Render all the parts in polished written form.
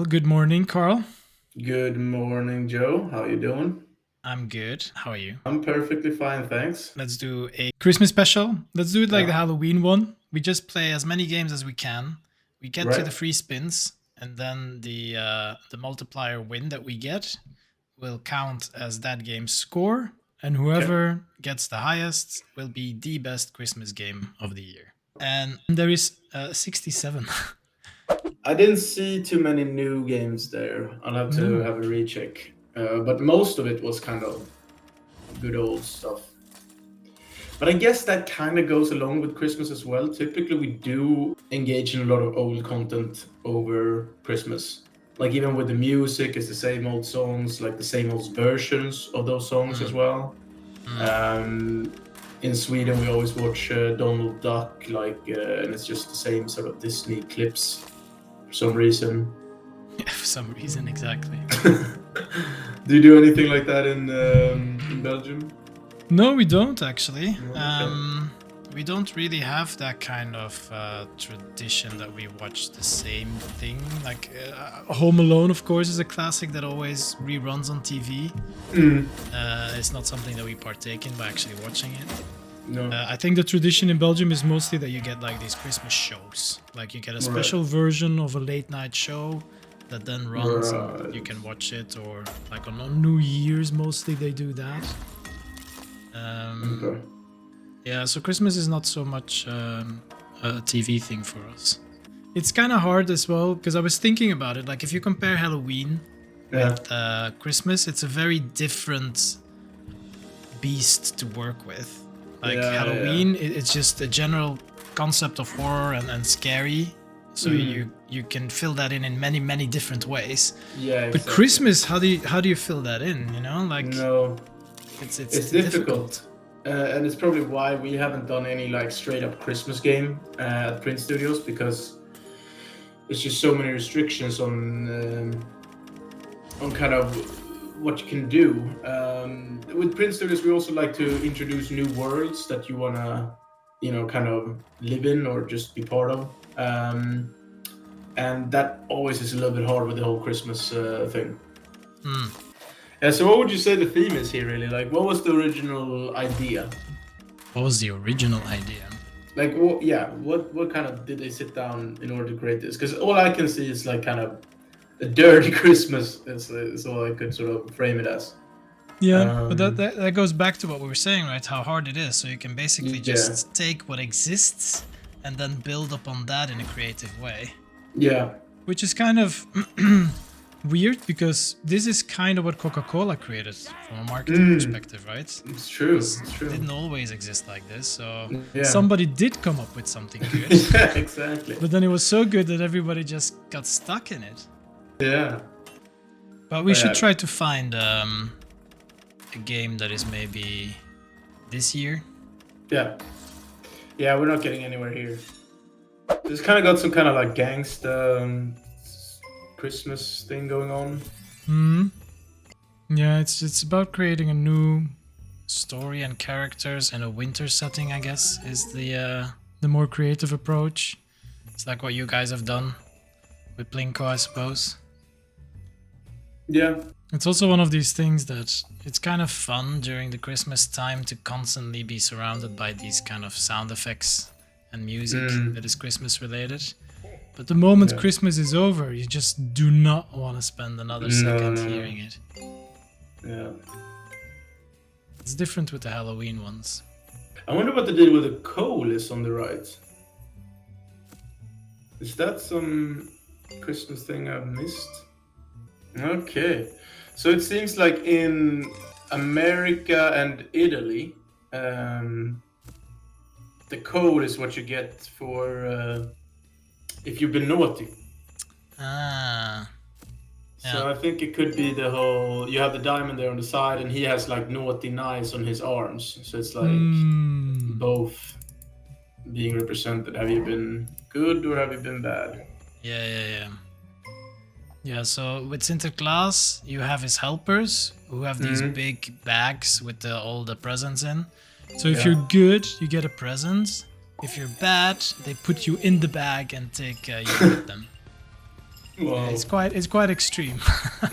Well, good morning, Carl. Good morning, Joe. How you doing? I'm good. How are you? I'm perfectly fine, thanks. Let's do a Christmas special. Let's do it like the Yeah, Halloween one. We just play as many games as we can. We get to the right. free spins, and then the multiplier win that we get will count as that game's score, and Okay. whoever gets the highest will be the best Christmas game of the year. And there is 67. I didn't see too many new games there. I'll have to No. have a recheck. But most of it was kind of good old stuff. But I guess that kind of goes along with Christmas as well. Typically, we do engage in a lot of old content over Christmas. Like even with the music, it's the same old songs, like the same old versions of those songs as Mm, well. mm. Um, in Sweden, we always watch Donald Duck, and it's just the same sort of Disney clips for some reason. For some reason, exactly. Do you do anything like that in Belgium? No, we don't actually. No? Okay. We don't really have that kind of tradition that we watch the same thing. Like Home Alone, of course, is a classic that always reruns on TV. Mm, It's not something that we partake in by actually watching it. no. I think the tradition in Belgium is mostly that you get like these Christmas shows. Like you get a Right. special version of a late night show that then runs and you Right. can watch it, or like on New Year's, mostly they do that. Um, Okay. yeah, so Christmas is not so much a TV thing for us. It's kind of hard as well because I was thinking about it. Like, if you compare Halloween Yeah. with Christmas, it's a very different beast to work with. Like, Yeah, yeah. Halloween, it's just a general concept of horror and scary. So you can fill that in many different ways. Yeah, But exactly. Christmas, how do you fill that in? You know, like No, it's it's difficult. difficult. And it's probably why we haven't done any like straight up Christmas game at Print Studios because there's just so many restrictions on kind of what you can do. With Print Studios, we also like to introduce new worlds that you wanna, kind of live in or just be part of. And that always is a little bit hard with the whole Christmas thing. Hmm. Yeah. So, what would you say the theme is here? Really, like, what was the original idea? What was the original idea? Like, what kind of did they sit down in order to create this? Because all I can see is like kind of a dirty Christmas. Is all I could sort of frame it as. Yeah, but that, Um, that that goes back to what we were saying, right? How hard it is. So you can basically yeah, just take what exists and then build upon that in a creative way, yeah. which is kind of weird because this is kind of what Coca-Cola created from a marketing Mm, perspective, right? it's true. This It's true. didn't always exist like this, so Yeah, somebody did come up with something good, yeah, exactly. but then it was so good that everybody just got stuck in it. Yeah, But we but should yeah, try to find a game that is maybe this year. yeah, yeah. We're not getting anywhere here. It's kind of got some kind of like gangsta Christmas thing going on. Hmm. Yeah, it's about creating a new story and characters in a winter setting. I guess is the more creative approach. It's like what you guys have done with Plinko, I suppose. Yeah. It's also one of these things that it's kind of fun during the Christmas time to constantly be surrounded by these kind of sound effects and music Mm, that is Christmas related. But the moment yeah. Christmas is over, you just do not want to spend another No, second no, no. hearing it. Yeah. It's different with the Halloween ones. I wonder what the deal with the coal is on the right. Is that some Christmas thing I've missed? Okay. So it seems like in America and Italy, um, the code is what you get for if you've been naughty. Ah, yeah. So I think it could be the whole. You have the diamond there on the side, and he has like naughty knives on his arms. So it's like Hmm. both being represented. Have you been good or have you been bad? Yeah. Yeah, so with Sinterklaas, you have his helpers who have these Hmm. big bags with all the presents in. So if Yeah. you're good, you get a present. If you're bad, they put you in the bag and take you with them. Wow. It's quite extreme.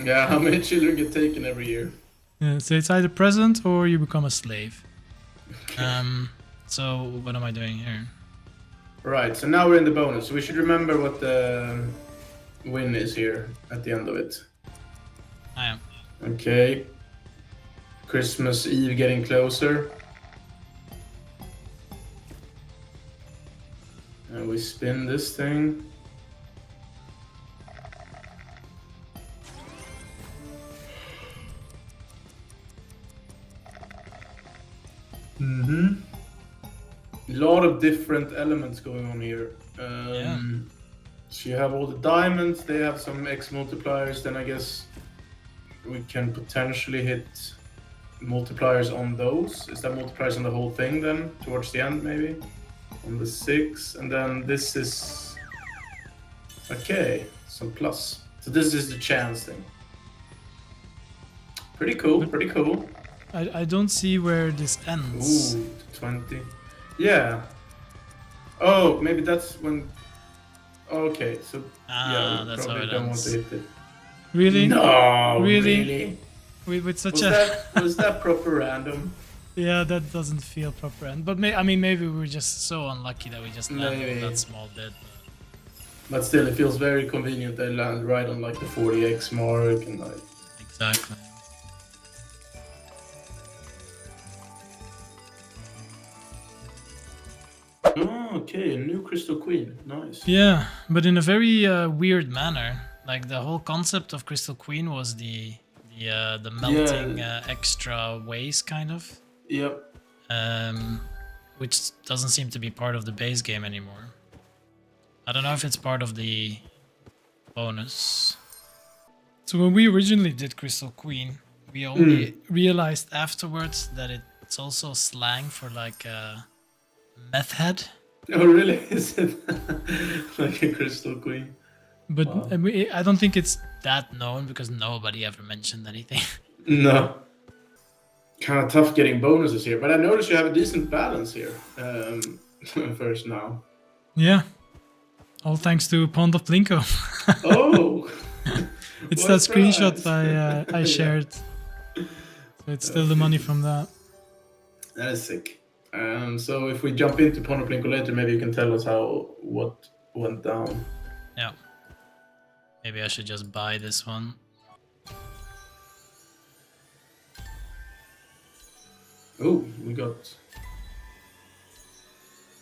Yeah, how many children get taken every year? Yeah, so it's either present or you become a slave. So what am I doing here? Right, so now we're in the bonus. So we should remember what the win is here at the end of it. I am. Okay. Christmas Eve getting closer. And we spin this thing. Mm-hmm. A lot of different elements going on here. Yeah. So you have all the diamonds, they have some X multipliers, then I guess we can potentially hit multipliers on those. Is that multipliers on the whole thing then? Towards the end maybe? On the 6, and then this is... Okay, some plus. So this is the chance thing. Pretty cool, pretty cool. I don't see where this ends. Ooh, 20. Yeah. Oh, maybe that's when... Okay, so... yeah, we that's how probably it don't want ends. to hit it. Really? No, Really? With such was that proper random? Yeah, that doesn't feel proper. But I mean, maybe we were just so unlucky that we just landed on that small bit. But still, it feels very convenient. They land right on like the 40x mark and like... Exactly. Oh, okay, a new Crystal Queen. Nice. Yeah, but in a very weird manner. Like the whole concept of Crystal Queen was the melting extra ways kind of. Yep. Which doesn't seem to be part of the base game anymore. I don't know if it's part of the bonus. So when we originally did Crystal Queen, we only realized afterwards that it's also slang for like a meth head. Oh, really? Is it like a Crystal Queen? But Wow. I don't think it's that known because nobody ever mentioned anything. No. Kind of tough getting bonuses here, but I noticed you have a decent balance here. First now. Yeah. All thanks to Pond of Plinko. Oh! It's What that a screenshot prize. I shared. So it's still the money from that. That is sick. So if we jump into Pond of Plinko later, maybe you can tell us what went down. Yeah. Maybe I should just buy this one. Oh, we got...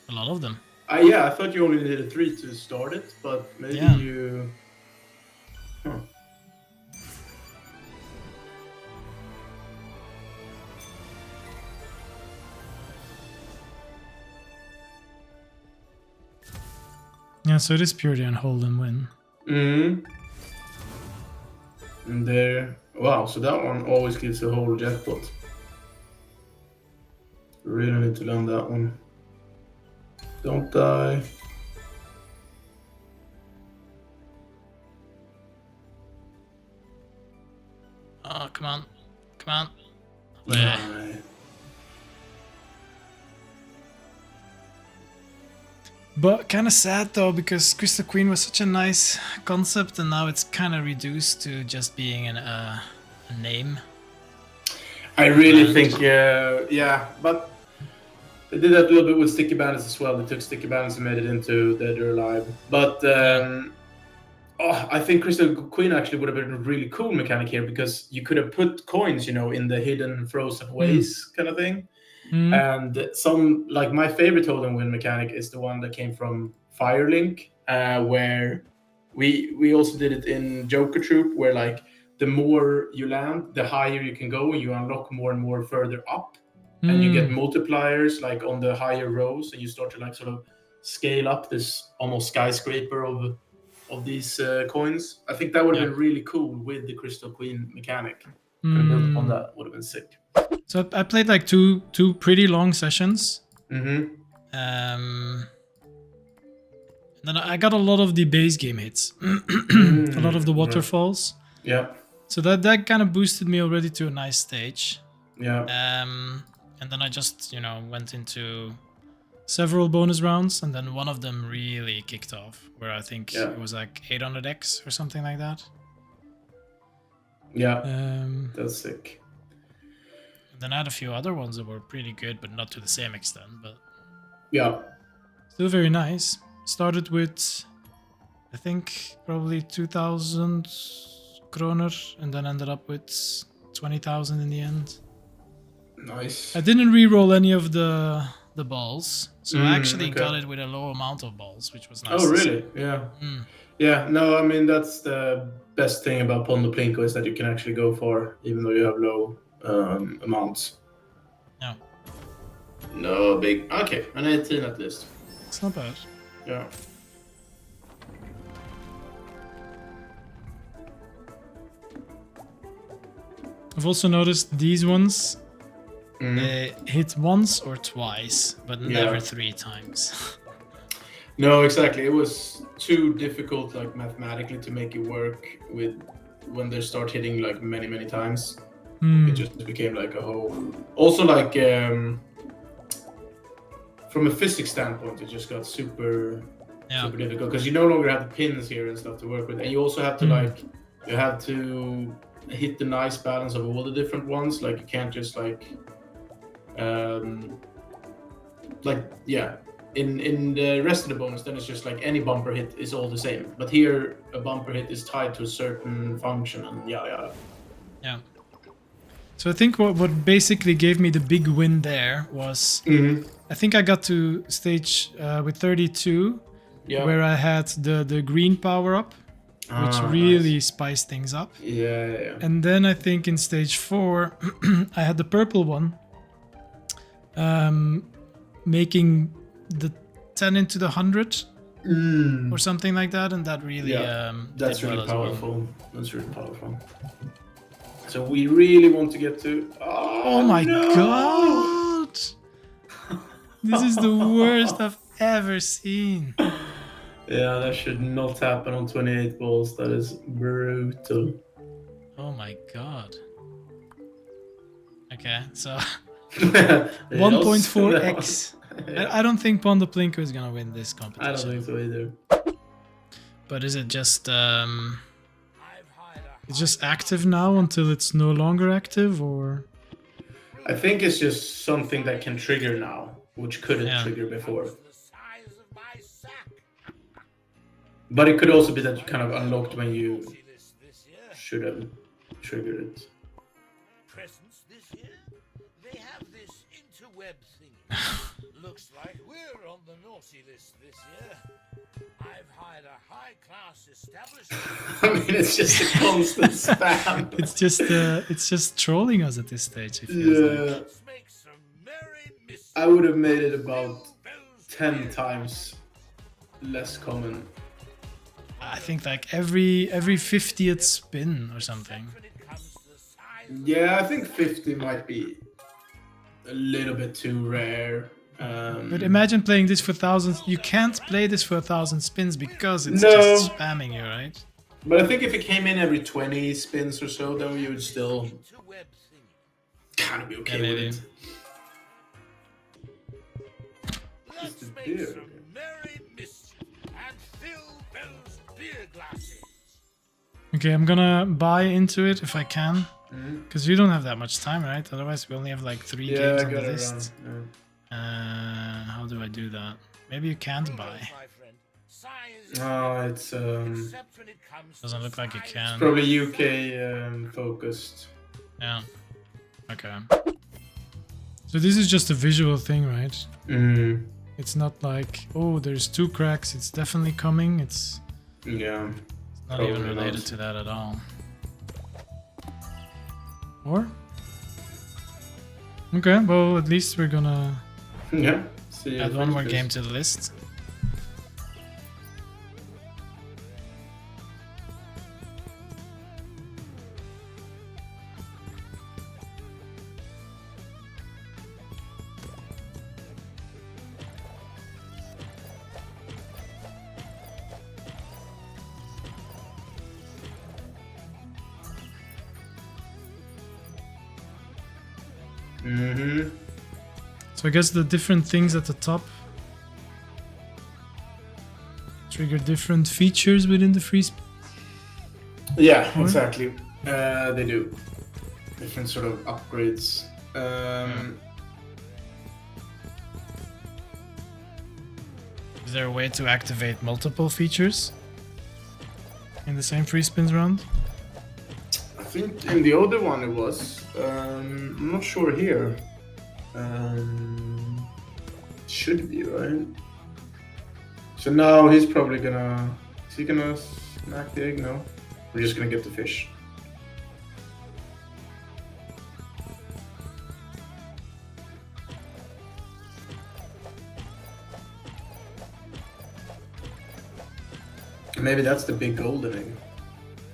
A lot of them. Yeah, I thought you only needed 3 to start it, but maybe you... Huh. Yeah, so it is purely on hold and win. And there... Wow, so that one always gives a whole jackpot. Really need to learn that one. Don't die. Oh, come on. Come on. Right. But kind of sad though, because Crystal Queen was such a nice concept and now it's kind of reduced to just being a name. I really think, yeah, but they did that a little bit with Sticky Bandits as well. They took Sticky Bandits and made it into Dead or Alive. But I think Crystal Queen actually would have been a really cool mechanic here because you could have put coins, in the hidden frozen ways kind of thing. And some, like my favorite hold and win mechanic is the one that came from Firelink, where we also did it in Joker Troop, where like the more you land, the higher you can go, and you unlock more and more further up, and you get multipliers like on the higher rows, and you start to like sort of scale up this almost skyscraper of these coins. I think that would have been really cool with the Crystal Queen mechanic. And build upon that would have been sick. So I played like two pretty long sessions. Mm-hmm. And then I got a lot of the base game hits, a lot of the waterfalls. Yeah. So that kind of boosted me already to a nice stage. Yeah. And then I just went into several bonus rounds, and then one of them really kicked off, where I think Yeah. it was like 800x or something like that. Yeah, Um, that's sick. and then I had a few other ones that were pretty good, but not to the same extent, but Yeah. still very nice. Started with, I think, probably 2,000 kroner, and then ended up with 20,000 in the end. Nice. I didn't re-roll any of the balls, so I actually okay. got it with a low amount of balls, which was nice. Oh, to see. really? Yeah. Mm. Yeah, no, I mean, that's the best thing about Pondo Plinko is that you can actually go far, even though you have low amounts. Yeah. No big. Okay, an 18 at least. It's not bad. Yeah. I've also noticed these ones, they hit once or twice, but never 3 times. No, exactly. It was too difficult, like mathematically, to make it work with when they start hitting like many times. It just became like a whole. Also, like from a physics standpoint, it just got super difficult because you no longer have the pins here and stuff to work with, and you also have to you have to hit the nice balance of all the different ones. Like you can't just in the rest of the bonus, then it's just like any bumper hit is all the same. But here, a bumper hit is tied to a certain function, and yeah. So I think what basically gave me the big win there was I think I got to stage with 32, where I had the green power up, which really spiced things up. Yeah. And then I think in stage 4, I had the purple one, making the 10 into the 100 or something like that, and that really that's did well really as well. powerful. That's really powerful. So we really want to get to. Oh my god! This is the worst I've ever seen. Yeah, that should not happen on 28 balls. That is brutal. Oh my god. Okay, so 1.4x. I don't think Pondo Plinko is gonna win this competition. I don't think so either. But is it just it's just active now until it's no longer active, or? I think it's just something that can trigger now, which couldn't trigger before. But it could also be that you kind of unlocked when you should have triggered it. Presents this year, they have this interweb thingy. Looks like we're on the naughty list this year. I've hired a high-class establishment. I mean, it's just a constant spam. It's just trolling us at this stage. It feels like. Let's make some merry mischief. I would have made it about 10 times less common. I think like every 50th spin or something. Yeah, I think 50 might be a little bit too rare. But imagine playing this for thousands. You can't play this for 1,000 spins because it's No. just spamming you, right? But I think if it came in every 20 spins or so, then you would still kind of be okay with it. Let's make some merry mischief and fill those beer glasses. Okay, I'm gonna buy into it if I can. Because we don't have that much time, right? Otherwise, we only have like 3 games on the list. How do I do that? Maybe you can't buy. No, it's Doesn't look like you can. probably UK focused. Yeah. Okay. So this is just a visual thing, right? It's not like, oh, there's 2 cracks. It's definitely coming. It's Yeah. not even Probably related not. to that at all. Or? Okay, well, at least we're gonna Yeah. See, add one more game to the list. Mm-hmm. So I guess the different things at the top trigger different features within the free spin? Yeah, Or- exactly. They do. Different sort of upgrades. Is there a way to activate multiple features in the same free spins round? I think in the other one it was. I'm not sure here. Should be, right? So now he's probably gonna... Is he gonna smack the egg? No. We're just gonna get the fish. Maybe that's the big golden egg.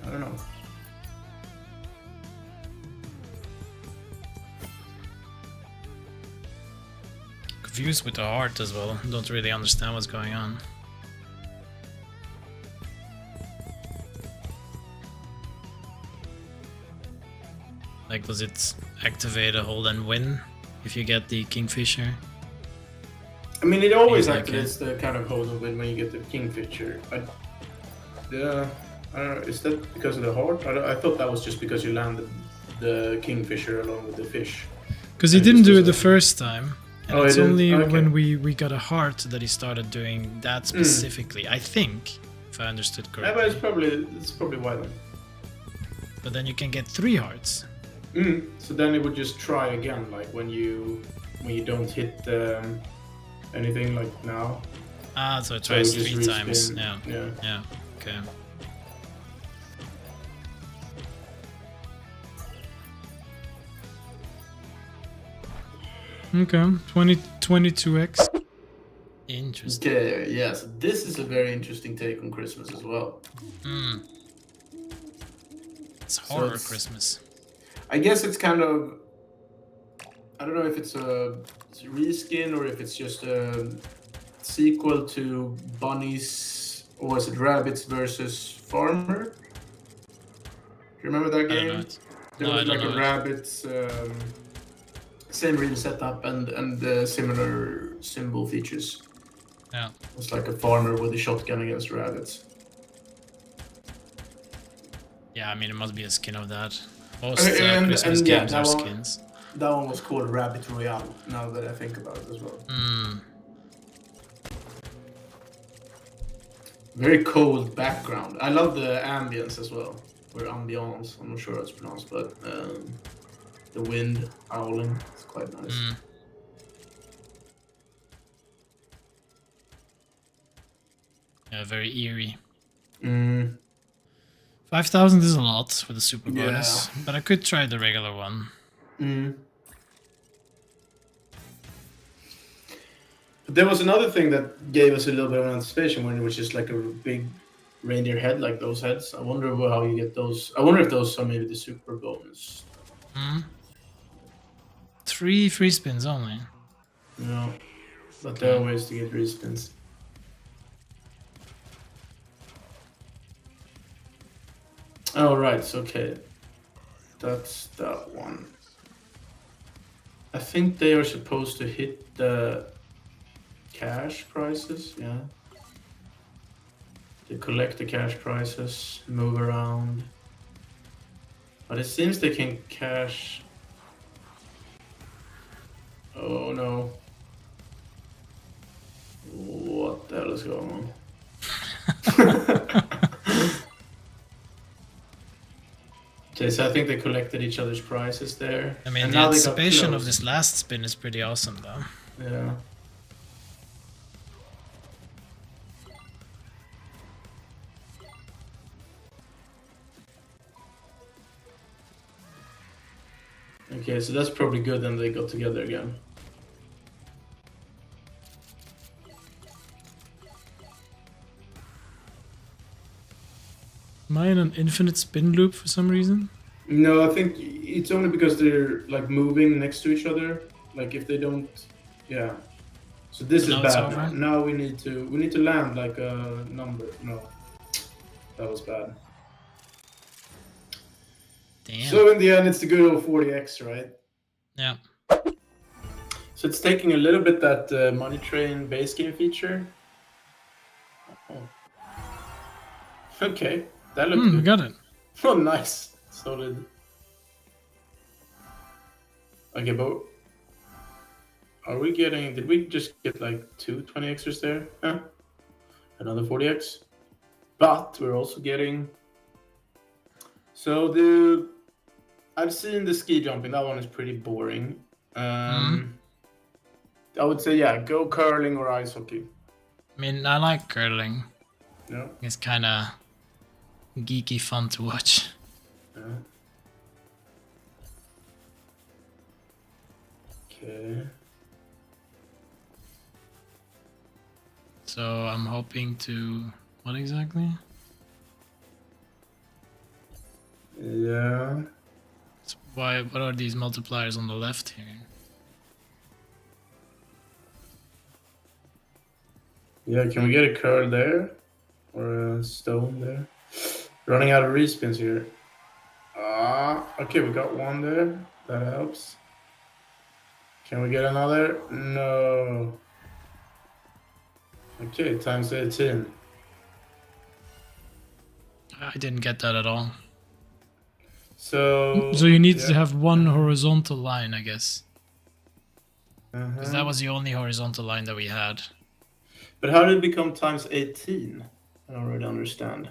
I don't know. Confused with the heart as well. Don't really understand what's going on. Like, does it activate a hold and win if you get the Kingfisher? I mean, it always Seems like activates the kind of hold and win when you get the Kingfisher. Yeah, I don't know. Is that because of the heart? I thought that was just because you landed the Kingfisher along with the fish. Because he And didn't this do was it the a- first time. And Oh, he it's didn't? only Okay. when we got a heart that he started doing that specifically. I think, if I understood Yeah, but correctly. it's probably why then. But then you can get 3 hearts. So then it would just try again, like when you don't hit anything like now. Ah, so it So it tries would just 3 times. respin. Yeah. Yeah. Yeah. Okay. Okay. 22x. Interesting. Okay, yeah. So this is a very interesting take on Christmas as well. It's So horror it's- Christmas. I guess it's kind of... I don't know if it's a reskin or if it's just a sequel to Bunnies, or was it Rabbits versus Farmer? Do you remember that I don't game? know it. There No, I was don't like know a it. Rabbits, same real setup and similar symbol features. Yeah. It's like a farmer with a shotgun against rabbits. Yeah, I mean, it must be a skin of that. Most And- Christmas and yeah, games are that one- skins. That one was called Rabbit Royale, now that I think about it as well. Very cold background. I love the ambience as well. Or ambiance, I'm not sure how it's pronounced, but the wind howling, it's quite nice. Yeah, very eerie. 5,000 5,000 is a lot for the super bonus, but I could try the regular one. But there was another thing that gave us a little bit of anticipation when it was just like a big reindeer head, like those heads. I wonder how you get those. I wonder if those are maybe the super bonus. 3 free spins only. You know, but there are ways to get respins. Oh, right. So, okay. That's that one. I think they are supposed to hit the cash prices, yeah. They collect the cash prices, move around. But it seems they can cash... Oh no. What the hell is going on? Okay, so I think they collected each other's prices there. I mean, And the now they got anticipation of close. this last spin is pretty awesome, though. Yeah. Okay, so that's probably good, then they got together again. Am I in an infinite spin loop for some reason? No, I think it's only because they're like moving next to each other. Like if they don't, yeah. So this Now is it's bad. over? Now we need to land like a number. No, that was bad. Damn. So in the end, it's the good old 40x, right? Yeah. So it's taking a little bit that money train base game feature. Oh. Okay, that looks We good. got it. Oh, nice. Solid. Okay, but are we getting... Did we just get like 2 20xers there? Huh? Another 40x? But we're also getting... So I've seen the ski jumping. That one is pretty boring. I would say, yeah, go curling or ice hockey. I mean, I like curling. Yeah. It's kind of geeky fun to watch. Yeah. Okay. So I'm hoping to... What exactly? Yeah. What are these multipliers on the left here? Yeah, can we get a curl there? Or a stone there? Running out of respins here. Okay, we got one there. That helps. Can we get another? No. Okay, times 18. I didn't get that at all. So So you need yeah. to have one horizontal line, I guess. Because Uh-huh. that was the only horizontal line that we had. But how did it become times 18? I don't really understand.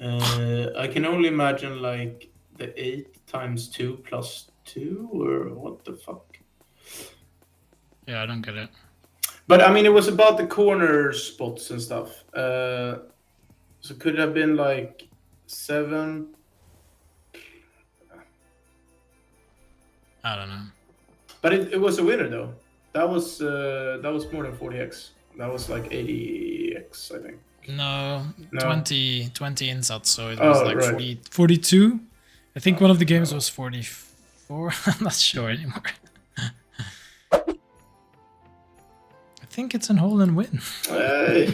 I can only imagine like the 8 times 2 plus 2, or what the fuck? Yeah, I don't get it. But I mean, it was about the corner spots and stuff. So could it have been like 7? I don't know. But it was a winner though. That was more than 40x. That was like 80x, I think. No, No. 20 insats, so it was like right. 40, 42. I think one of the games was 44. I'm not sure anymore. I think it's an hole and win. Hey,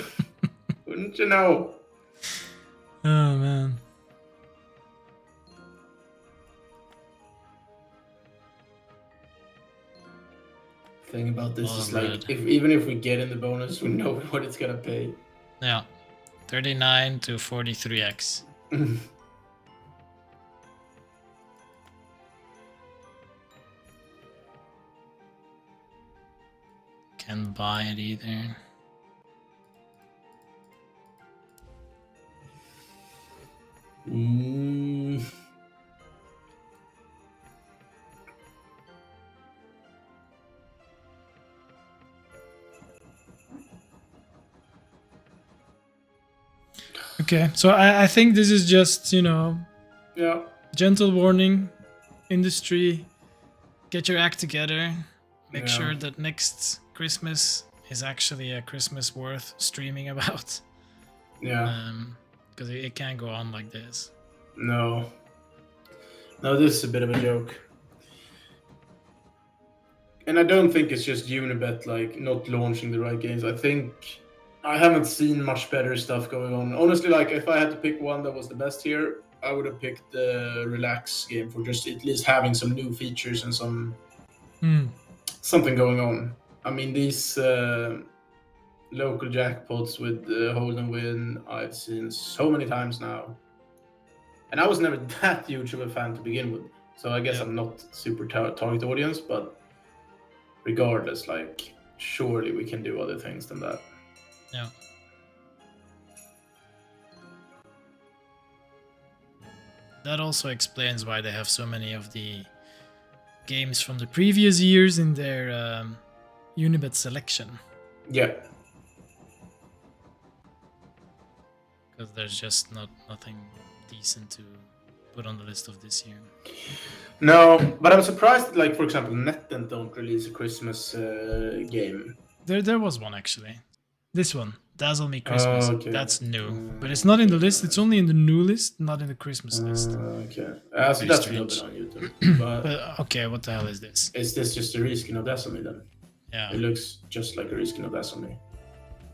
wouldn't you know? Oh man. Thing about this Oh, is red. like, even if we get in the bonus, we know what it's gonna pay. Yeah. 39 to 43x. Can't buy it either. Mm. Okay, so I think this is just, Yeah. gentle warning, industry, get your act together. Make Yeah. sure that next Christmas is actually a Christmas worth streaming about. Yeah. Because it can't go on like this. No. No, this is a bit of a joke. And I don't think it's just Unibet like not launching the right games. I think I haven't seen much better stuff going on. Honestly, like if I had to pick one that was the best here, I would have picked the Relax game for just at least having some new features and something going on. I mean, these local jackpots with hold and win, I've seen so many times now. And I was never that huge of a fan to begin with. So I guess Yeah. I'm not super target audience, but regardless, like, surely we can do other things than that. Yeah. That also explains why they have so many of the games from the previous years in their Unibet selection. Yeah. Because there's just nothing decent to put on the list of this year. No, but I'm surprised, like, for example, NetEnt don't release a Christmas game. There was one actually. This one, Dazzle Me Christmas. Okay. That's new. But it's not in the list, it's only in the new list, not in the Christmas list. Okay. So Very that's a little bit strange. on YouTube. But But okay, what the hell is this? is this just a reskin of Dazzle Me then? Yeah, It looks just like a reskin of Dazzle Me.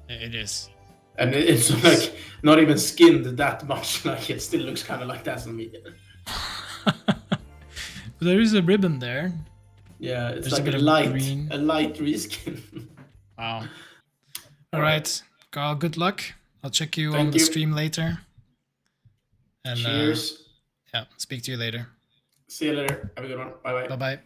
it is. And it's like not even skinned that much. Like it still looks kind of like Dazzle Me. But there is a ribbon there. Yeah, it's There's a like bit a of light green. reskin. Wow. All right, Carl, good luck. I'll check you Thank on the you. stream later. And Cheers. yeah, speak to you later. See you later. Have a good one. Bye bye. Bye bye.